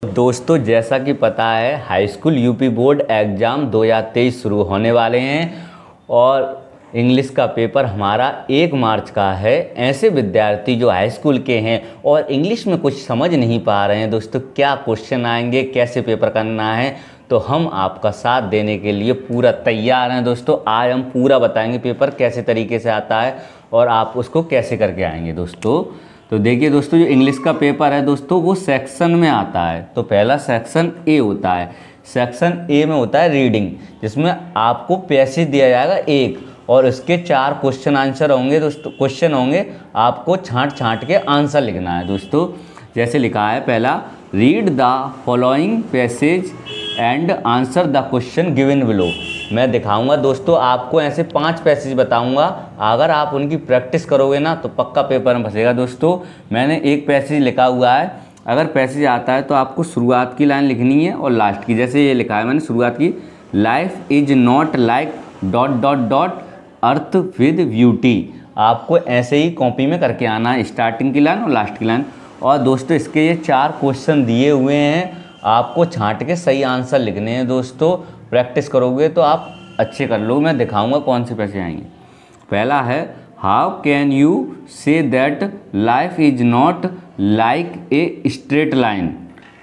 दोस्तों जैसा कि पता है high school UP board exam 2023 शुरू होने वाले हैं और इंग्लिश का पेपर हमारा 1 मार्च का है। ऐसे विद्यार्थी जो हाई स्कूल के हैं और इंग्लिश में कुछ समझ नहीं पा रहे हैं दोस्तों, क्या क्वेश्चन आएंगे, कैसे पेपर करना है, तो हम आपका साथ देने के लिए पूरा तैयार हैं दोस्तों। आज हम पूरा बताएंगे पेपर कैसे तरीके से आता है और आप उसको कैसे करके आएंगे दोस्तों। तो देखिए दोस्तों, जो इंग्लिश का पेपर है दोस्तों वो सेक्शन में आता है। तो पहला सेक्शन ए होता है। सेक्शन ए में होता है रीडिंग, जिसमें आपको पैसेज दिया जाएगा एक और उसके 4 क्वेश्चन आंसर होंगे दोस्तों। क्वेश्चन होंगे, आपको छांट के आंसर लिखना है दोस्तों। जैसे लिखा है पहला, read the following passage and answer the question given below. मैं दिखाऊंगा दोस्तों, आपको ऐसे 5 पैसेज बताऊंगा। अगर आप उनकी प्रैक्टिस करोगे ना तो पक्का पेपर में फंसेगा दोस्तों। मैंने एक पैसेज लिखा हुआ है, अगर पैसेज आता है तो आपको शुरुआत की लाइन लिखनी है और लास्ट की। जैसे ये लिखा है मैंने शुरुआत की, life is not like dot dot dot earth with beauty. आपको ऐसे ही कॉपी में करके आना है, स्टार्टिंग की लाइन और लास्ट की लाइन। और दोस्तों इसके ये 4 क्वेश्चन दिए हुए हैं, आपको छांट के सही आंसर लिखने हैं दोस्तों। प्रैक्टिस करोगे तो आप अच्छे कर लो। मैं दिखाऊंगा कौन से पैसे आएंगे। पहला है, how can you say that life is not like a straight line.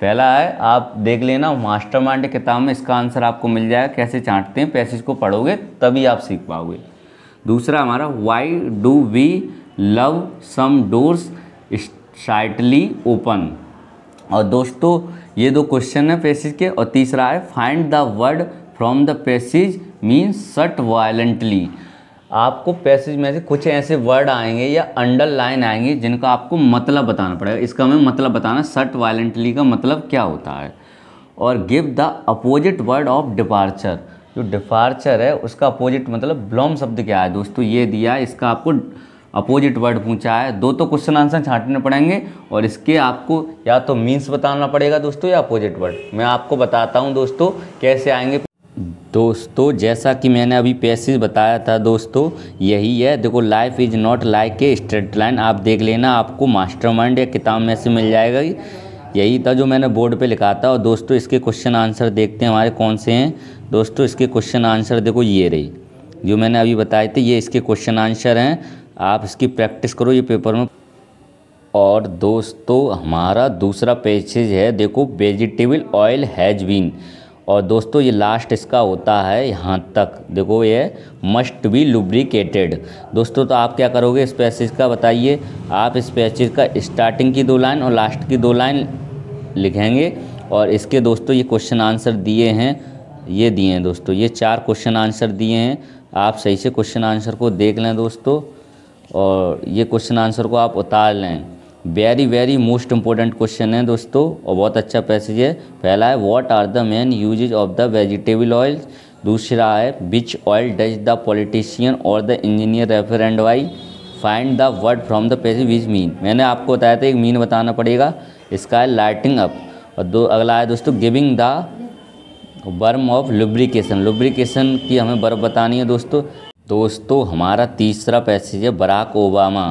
पहला है, आप देख लेना मास्टरमाइंड किताब में इसका आंसर आपको मिल जाएगा। कैसे छांटते हैं, पैसेज को पढ़ोगे तभी आप सीख पाओगे। दूसरा हमारा, why do we love some doors slightly open. और दोस्तों ये 2 क्वेश्चन है पैसेज के। और तीसरा है, find the word from the passage means shut violently. आपको पैसेज में से कुछ ऐसे वर्ड आएंगे या अंडरलाइन आएंगे जिनका आपको मतलब बताना पड़ेगा। इसका हमें मतलब बताना, शट वायलेंटली का मतलब क्या होता है। और give the opposite word of departure. जो डिपार्चर है उसका अपोजिट मतलब ब्लॉम शब्द क्या है दोस्तों, ये दिया है, इसका आपको अपोजिट वर्ड पूछा है। 2 तो क्वेश्चन आंसर छांटने पड़ेंगे और इसके आपको या तो मीन्स बताना पड़ेगा दोस्तों या अपोजिट वर्ड। मैं आपको बताता हूं दोस्तों कैसे आएंगे। दोस्तों जैसा कि मैंने अभी पैसेज बताया था दोस्तों, यही है। देखो, life is not like a straight line. आप देख लेना, आपको मास्टरमाइंड या किताब में से मिल जाएगा। यही था जो मैंने बोर्ड पे लिखा था। और दोस्तों इसके क्वेश्चन आंसर देखते हैं हमारे कौन से हैं। दोस्तों इसके क्वेश्चन आंसर देखो, ये रही जो मैंने अभी बताए थे, ये इसके क्वेश्चन आंसर हैं। आप इसकी प्रैक्टिस करो ये पेपर में। और दोस्तों हमारा दूसरा पैसेज है, देखो, वेजिटेबल ऑयल हैज बीन। और दोस्तों ये लास्ट इसका होता है यहाँ तक, देखो ये मस्ट बी लुब्रिकेटेड। दोस्तों तो आप क्या करोगे इस पैसेज का, बताइए। आप इस पैसेज का स्टार्टिंग की 2 लाइन और लास्ट की 2 लाइन लिखेंगे। और इसके दोस्तों ये क्वेश्चन आंसर दिए हैं, ये दिए हैं दोस्तों, ये 4 क्वेश्चन आंसर दिए हैं। आप सही से क्वेश्चन आंसर को देख लें दोस्तों और ये क्वेश्चन आंसर को आप उतार लें। वेरी मोस्ट इम्पोर्टेंट क्वेश्चन है दोस्तों और बहुत अच्छा पैसेज है। पहला है, what are the main uses of the vegetable oil. दूसरा है, which oil does the politician और the engineer refer and why. Find the word from the passage which mean. मैंने आपको बताया था एक मीन बताना पड़ेगा, इसका है लाइटिंग अप। और अगला है दोस्तों, giving the worm of lubrication. Lubrication की हमें वर्ब बतानी है दोस्तों हमारा तीसरा पैसेज है, Barack Obama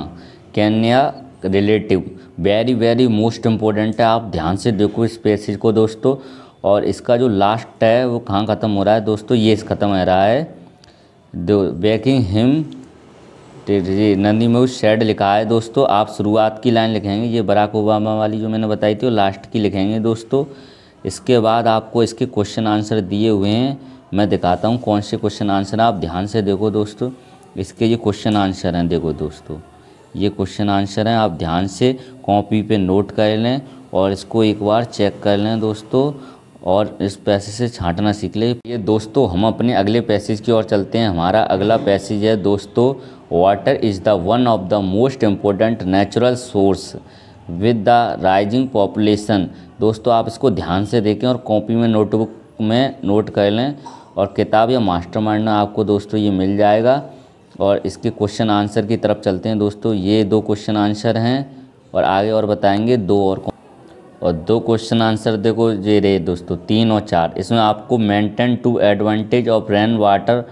Kenya relative. Very most important है, आप ध्यान से देखो इस पैसेज को दोस्तों। और इसका जो लास्ट है वो कहाँ ख़त्म हो रहा है दोस्तों, ये ख़त्म हो रहा है, बेकिंग हिम नंदी में शेड लिखा है दोस्तों। आप शुरुआत की लाइन लिखेंगे, ये बराक ओबामा वाली जो मैंने बताई थी, और लास्ट की लिखेंगे दोस्तों। इसके बाद आपको इसके क्वेश्चन आंसर दिए हुए हैं, मैं दिखाता हूँ कौन से क्वेश्चन आंसर। आप ध्यान से देखो दोस्तों, इसके ये क्वेश्चन आंसर हैं। देखो दोस्तों ये क्वेश्चन आंसर हैं, आप ध्यान से कॉपी पे नोट कर लें और इसको एक बार चेक कर लें दोस्तों और इस पैसेज से छांटना सीख लें। ये दोस्तों हम अपने अगले पैसेज की ओर चलते हैं। हमारा अगला पैसेज है दोस्तों, water is the one of the most important natural source with the rising population. दोस्तों आप इसको ध्यान से देखें और कॉपी में नोटबुक में नोट कर लें और किताब या मास्टरमाइंड में आपको दोस्तों ये मिल जाएगा। और इसके क्वेश्चन आंसर की तरफ चलते हैं दोस्तों। ये 2 क्वेश्चन आंसर हैं और आगे और बताएंगे 2 और 2 क्वेश्चन आंसर देखो ये रहे दोस्तों 3 और 4। इसमें आपको mention two advantage of rain water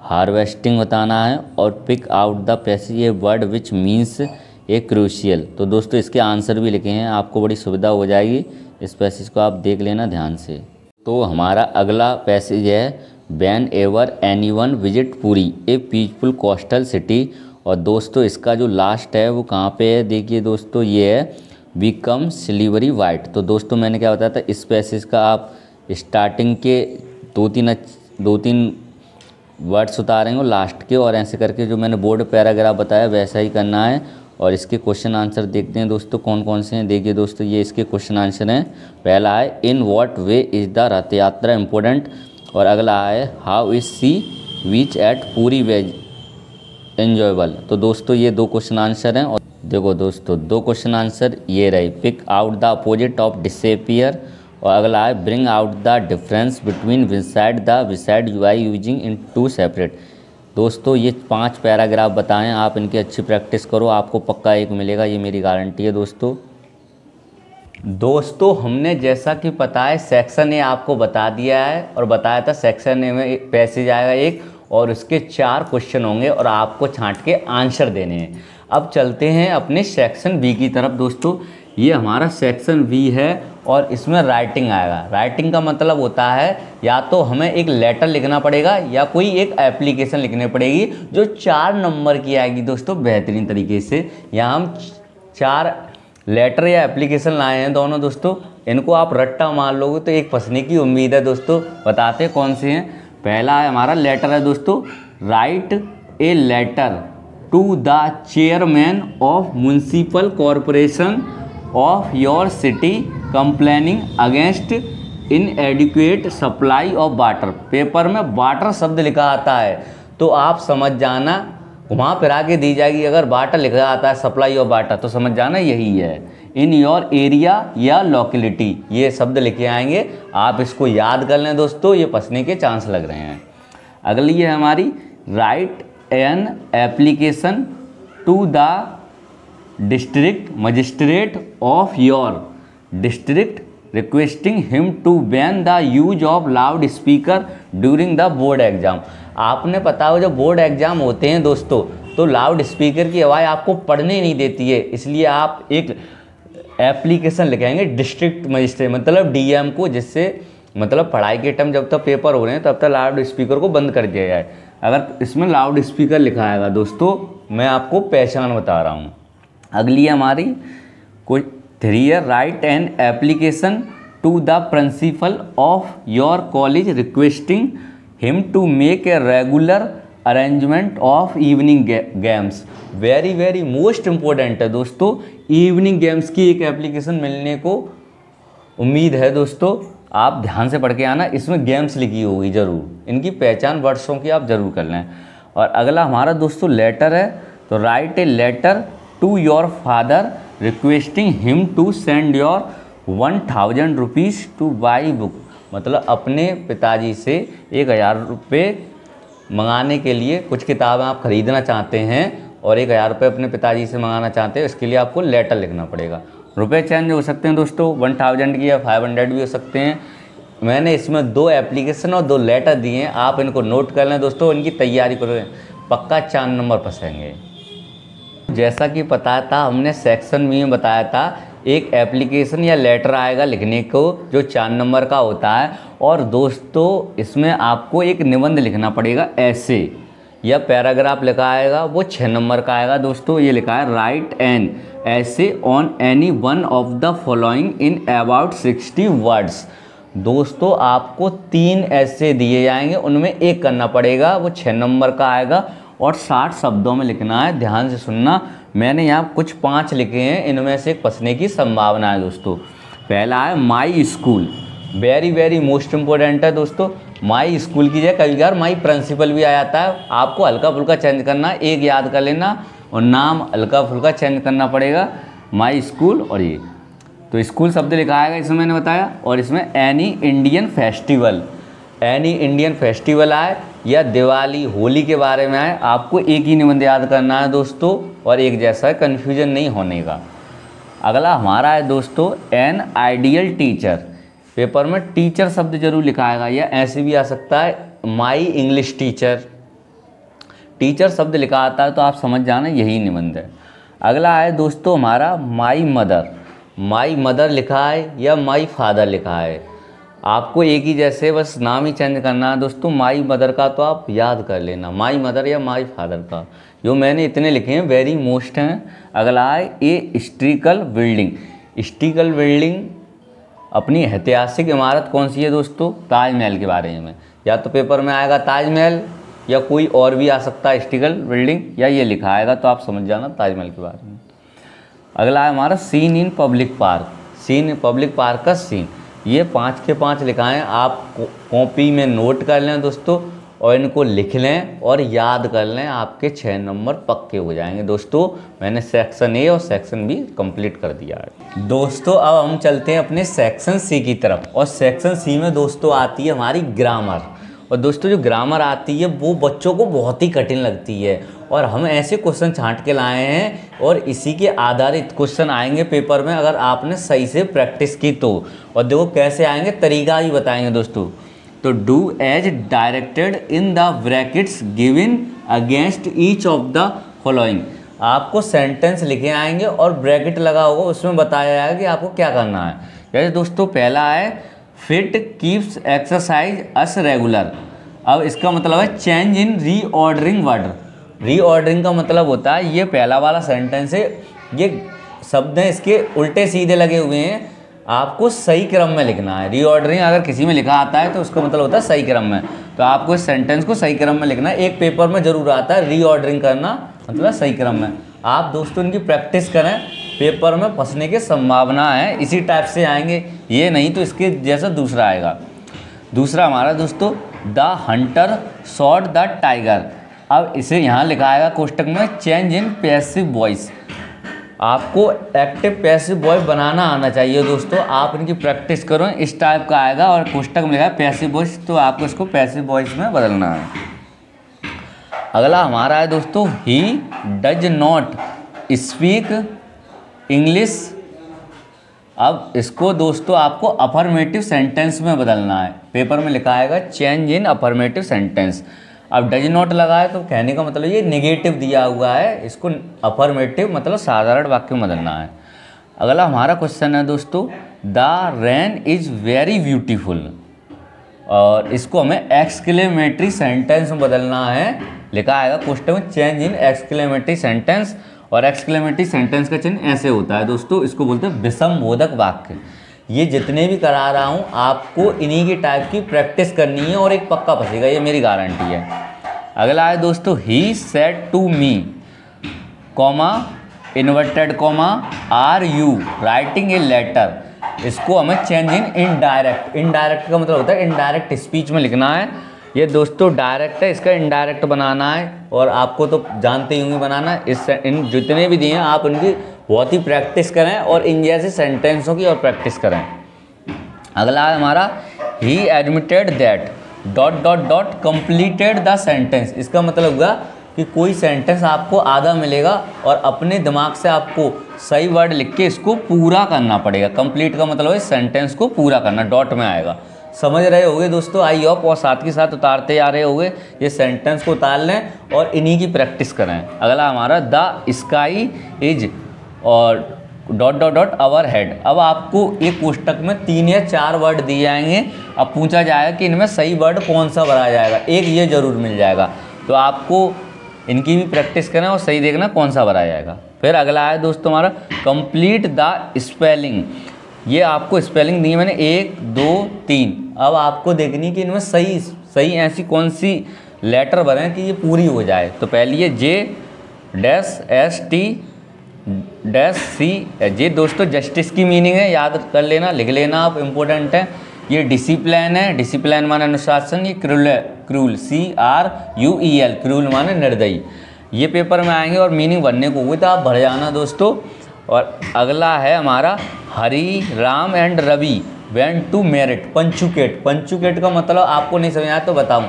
harvesting बताना है और pick out the passage a word which means a crucial. तो दोस्तों इसके आंसर भी लिखे हैं, आपको बड़ी सुविधा हो जाएगी इस पैसेज को आप देख लेना ध्यान से। तो हमारा अगला पैसेज है when ever anyone visit Puri A peaceful coastal city. और दोस्तों इसका जो लास्ट है वो कहाँ पे है, देखिए दोस्तों ये है बिकम सिल्वरी वाइट। तो दोस्तों मैंने क्या बताया था, इस पैसेज का आप स्टार्टिंग के दो तीन वर्ड्स उतारेंगे और लास्ट के, और ऐसे करके जो मैंने बोर्ड पैराग्राफ बताया वैसा ही करना है। और इसके क्वेश्चन आंसर देखते हैं दोस्तों कौन कौन से हैं। देखिए दोस्तों ये इसके क्वेश्चन आंसर हैं। पहला है in what way is the Rath Yatra important, और अगला है how is sea beach at Puri ways enjoyable. तो दोस्तों ये दो क्वेश्चन आंसर हैं। और देखो दोस्तों दो क्वेश्चन आंसर ये रहे, pick out the opposite of disappear, और अगला है bring out the difference between beside you I using in two separate. दोस्तों ये 5 पैराग्राफ बताएं, आप इनकी अच्छी प्रैक्टिस करो, आपको पक्का 1 मिलेगा, ये मेरी गारंटी है दोस्तों हमने जैसा कि पता है सेक्शन ए आपको बता दिया है, और बताया था सेक्शन ए में पैसेज आएगा एक, और उसके 4 क्वेश्चन होंगे और आपको छांट के आंसर देने हैं। अब चलते हैं अपने सेक्शन बी की तरफ। दोस्तों ये हमारा सेक्शन बी है और इसमें राइटिंग आएगा। राइटिंग का मतलब होता है या तो हमें एक लेटर लिखना पड़ेगा या कोई एक एप्लीकेशन लिखनी पड़ेगी जो 4 नंबर की आएगी दोस्तों बेहतरीन तरीके से। यहाँ हम 4 लेटर या एप्लीकेशन लाए हैं दोनों दोस्तों, इनको आप रट्टा मार लोगे तो एक फंसने की उम्मीद है दोस्तों। बताते हैं कौन से हैं। पहला है हमारा लेटर है दोस्तों, write a letter to the chairman of municipal corporation of your city complaining against inadequate supply of water. Paper में वाटर शब्द लिखा आता है तो आप समझ जाना, वहाँ पर आके दी जाएगी अगर वाटर लिखा आता है सप्लाई ऑफ वाटर तो समझ जाना यही है। इन योर एरिया या लोकेलिटी ये शब्द लिखे आएंगे, आप इसको याद कर लें दोस्तों, ये फंसने के चांस लग रहे हैं। अगली है हमारी write an application to the district magistrate of your district requesting him to ban the use of loud speaker during the board exam. आपने पता हो जब बोर्ड एग्जाम होते हैं दोस्तों तो लाउड स्पीकर की आवाज़ आपको पढ़ने नहीं देती है, इसलिए आप एक एप्लीकेशन लिखेंगे डिस्ट्रिक्ट मजिस्ट्रेट मतलब डीएम को, जिससे मतलब पढ़ाई के टाइम जब तक पेपर हो रहे हैं तब तक लाउड स्पीकर को बंद कर दिया जाए। अगर इसमें लाउड स्पीकर लिखा आएगा दोस्तों मैं आपको पहचान बता रहा हूँ। अगली हमारी कोई 3 write an application to the principal of your college requesting him to make a regular arrangement of evening games. Very most important है दोस्तों, इवनिंग गेम्स की एक एप्लीकेशन मिलने को उम्मीद है दोस्तों, आप ध्यान से पढ़ के आना, इसमें गेम्स लिखी होगी ज़रूर, इनकी पहचान वर्षों की आप ज़रूर कर लें। और अगला हमारा दोस्तों लेटर है, तो write a letter to your father requesting him to send your 1000 rupees to buy book. मतलब अपने पिताजी से 1000 रुपये मंगाने के लिए कुछ किताबें आप ख़रीदना चाहते हैं और 1000 रुपये अपने पिताजी से मंगाना चाहते हैं, इसके लिए आपको लेटर लिखना पड़ेगा। रुपए चेंज हो सकते हैं दोस्तों 1000 की या 500 भी हो सकते हैं। मैंने इसमें 2 एप्लीकेशन और 2 लेटर दिए हैं, आप इनको नोट कर लें दोस्तों, इनकी तैयारी करें, पक्का 4 नंबर फंसेंगे। जैसा कि पता था हमने सेक्शन में बताया था एक एप्लीकेशन या लेटर आएगा लिखने को जो 4 नंबर का होता है, और दोस्तों इसमें आपको एक निबंध लिखना पड़ेगा, ऐसे या पैराग्राफ लिखा आएगा वो 6 नंबर का आएगा दोस्तों। ये लिखा है राइट एन ऐसे on any one of the following in about 60 words. दोस्तों आपको 3 ऐसे दिए जाएंगे, उनमें एक करना पड़ेगा, वो 6 नंबर का आएगा और 60 शब्दों में लिखना है। ध्यान से सुनना, मैंने यहाँ कुछ 5 लिखे हैं, इनमें से एक फंसने की संभावना है दोस्तों। पहला है my school, very most important है दोस्तों। माई स्कूल की जगह कई बार माई प्रिंसिपल भी आ जाता है, आपको हल्का फुल्का चेंज करना, एक याद कर लेना और नाम हल्का फुल्का चेंज करना पड़ेगा, माई स्कूल। और ये तो स्कूल शब्द लिखा आएगा इसमें मैंने बताया, और इसमें any Indian festival, any Indian festival आए या दिवाली होली के बारे में आए, आपको एक ही निबंध याद करना है दोस्तों और एक जैसा है, कन्फ्यूजन नहीं होने का। अगला हमारा है दोस्तों एन आइडियल टीचर। पेपर में टीचर शब्द जरूर लिखा आएगा या ऐसे भी आ सकता है माई इंग्लिश टीचर। टीचर शब्द लिखा आता है तो आप समझ जाना यही निबंध है। अगला है दोस्तों हमारा माई मदर। माई मदर लिखा है या माई फादर लिखा है, आपको एक ही जैसे बस नाम ही चेंज करना है दोस्तों। माई मदर का तो आप याद कर लेना, माई मदर या माई फादर का, जो मैंने इतने लिखे हैं वेरी मोस्ट हैं। अगला है ए हिस्ट्रिकल बिल्डिंग। हिस्ट्रिकल बिल्डिंग अपनी ऐतिहासिक इमारत कौन सी है दोस्तों? ताजमहल के बारे में, या तो पेपर में आएगा ताजमहल या कोई और भी आ सकता है हिस्ट्रिकल बिल्डिंग, या ये लिखा आएगा तो आप समझ जाना ताजमहल के बारे में। अगला है हमारा seen in public park. Seen in public park का सीन, ये 5 के 5 लिखाएँ, आप कॉपी में नोट कर लें दोस्तों और इनको लिख लें और याद कर लें, आपके 6 नंबर पक्के हो जाएंगे दोस्तों। मैंने सेक्शन ए और सेक्शन बी कंप्लीट कर दिया है दोस्तों। अब हम चलते हैं अपने सेक्शन सी की तरफ, और सेक्शन सी में दोस्तों आती है हमारी ग्रामर। और दोस्तों जो ग्रामर आती है वो बच्चों को बहुत ही कठिन लगती है, और हम ऐसे क्वेश्चन छांट के लाए हैं और इसी के आधारित क्वेश्चन आएंगे पेपर में अगर आपने सही से प्रैक्टिस की तो। और देखो कैसे आएंगे, तरीका ही बताएंगे दोस्तों। तो do as directed in the brackets given against each of the following. आपको सेंटेंस लिखे आएंगे और ब्रैकेट लगा होगा, उसमें बताया जाएगा कि आपको क्या करना है। जैसे दोस्तों पहला है फिट कीप्स एक्सरसाइज अस रेगुलर। अब इसका मतलब है change in reordering word. Reordering का मतलब होता है, ये पहला वाला सेंटेंस है, ये शब्द हैं इसके उल्टे सीधे लगे हुए हैं, आपको सही क्रम में लिखना है। रीऑर्डरिंग अगर किसी में लिखा आता है तो उसका मतलब होता है सही क्रम में, तो आपको इस सेंटेंस को सही क्रम में लिखना है। एक पेपर में जरूर आता है रीऑर्डरिंग करना, मतलब सही क्रम में। आप दोस्तों इनकी प्रैक्टिस करें, पेपर में फंसने की संभावना है, इसी टाइप से आएंगे, ये नहीं तो इसके जैसा दूसरा आएगा। दूसरा हमारा दोस्तों the Hunter shot the tiger. अब इसे यहाँ लिखा आएगा कोष्टक में चेंज इन पैसिव वॉइस। आपको एक्टिव पैसिव वॉइस बनाना आना चाहिए दोस्तों, आप इनकी प्रैक्टिस करो, इस टाइप का आएगा। और कोष्टक में लिखा है पैसिव वॉइस, तो आपको इसको पैसिव वॉइस में बदलना है। अगला हमारा है दोस्तों he does not speak English. अब इसको दोस्तों आपको अफर्मेटिव सेंटेंस में बदलना है, पेपर में लिखा आएगा चेंज इन अफर्मेटिव सेंटेंस। अब डज नॉट लगा है तो कहने का मतलब ये नेगेटिव दिया हुआ है, इसको अफर्मेटिव मतलब साधारण वाक्य में बदलना है। अगला हमारा क्वेश्चन है दोस्तों the rain is very beautiful, और इसको हमें एक्सक्लेमेटरी सेंटेंस में बदलना है। लिखा आएगा क्वेश्चन में चेंज इन एक्सक्लेमेटरी सेंटेंस, और एक्सक्लेमेटरी सेंटेंस का चिन्ह ऐसे होता है दोस्तों, इसको बोलते हैं विषमबोधक वाक्य। ये जितने भी करा रहा हूँ आपको इन्हीं की टाइप की प्रैक्टिस करनी है और एक पक्का फंसेगा, ये मेरी गारंटी है। अगला है दोस्तों he said to me comma inverted comma are you writing a letter. इसको हमें चेंज इन इनडायरेक्ट। इनडायरेक्ट का मतलब होता है इनडायरेक्ट स्पीच में लिखना है। ये दोस्तों डायरेक्ट है, इसका इनडायरेक्ट बनाना है, और आपको तो जानते ही होंगे बनाना। इन जितने भी दिए हैं आप उनकी बहुत ही प्रैक्टिस करें और इन जैसे सेंटेंसों की और प्रैक्टिस करें। अगला है हमारा ही admitted that dot dot dot completed the sentence. इसका मतलब हुआ कि कोई सेंटेंस आपको आधा मिलेगा और अपने दिमाग से आपको सही वर्ड लिख के इसको पूरा करना पड़ेगा। कंप्लीट का मतलब है सेंटेंस को पूरा करना, डॉट में आएगा। समझ रहे होगे दोस्तों आई होप, और साथ के साथ उतारते आ रहे होगे। ये सेंटेंस को उतार लें और इन्हीं की प्रैक्टिस करें। अगला हमारा द स्काई इज और dot dot dot our head. अब आपको एक कोष्टक में 3 या 4 वर्ड दिए जाएंगे, अब पूछा जाएगा कि इनमें सही वर्ड कौन सा भरा जाएगा, एक ये जरूर मिल जाएगा। तो आपको इनकी भी प्रैक्टिस करें और सही देखना कौन सा भरा जाएगा। फिर अगला है दोस्तों हमारा कंप्लीट द स्पेलिंग। ये आपको स्पेलिंग दी मैंने 1 2 3। अब आपको देखनी कि इनमें सही ऐसी कौन सी लेटर बने कि ये पूरी हो जाए। तो पहली है J dash S T dash C. जे दोस्तों जस्टिस की मीनिंग है, याद कर लेना, लिख लेना आप, इम्पोर्टेंट है। ये डिसिप्लिन है, डिसिप्लिन माने अनुशासन। ये क्रूल CRUEL क्रूल माने निर्दयी। ये पेपर में आएंगे और मीनिंग बनने को हुई तो आप भर जाना दोस्तों। और अगला है हमारा Hari Ram and Ravi went to Meerut punctuate. Punctuate का मतलब आपको नहीं समझ आया तो बताऊं,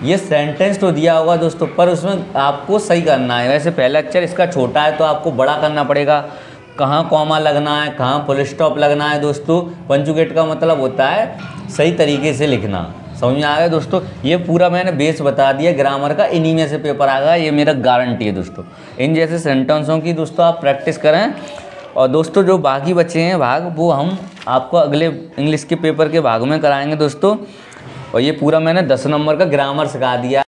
ये सेंटेंस तो दिया होगा दोस्तों पर उसमें आपको सही करना है। वैसे पहला अक्षर इसका छोटा है तो आपको बड़ा करना पड़ेगा, कहाँ कॉमा लगना है, कहाँ फुल स्टॉप लगना है दोस्तों। पंचुकेट का मतलब होता है सही तरीके से लिखना। समझ में आ गया दोस्तों। ये पूरा मैंने बेस बता दिया ग्रामर का, इन्हीं में से पेपर आ गया, ये मेरा गारंटी है दोस्तों। इन जैसे सेंटेंसों की दोस्तों आप प्रैक्टिस करें और दोस्तों जो बाकी बचे हैं भाग वो हम आपको अगले इंग्लिश के पेपर के भाग में कराएंगे दोस्तों। और ये पूरा मैंने 10 नंबर का ग्रामर सिखा दिया।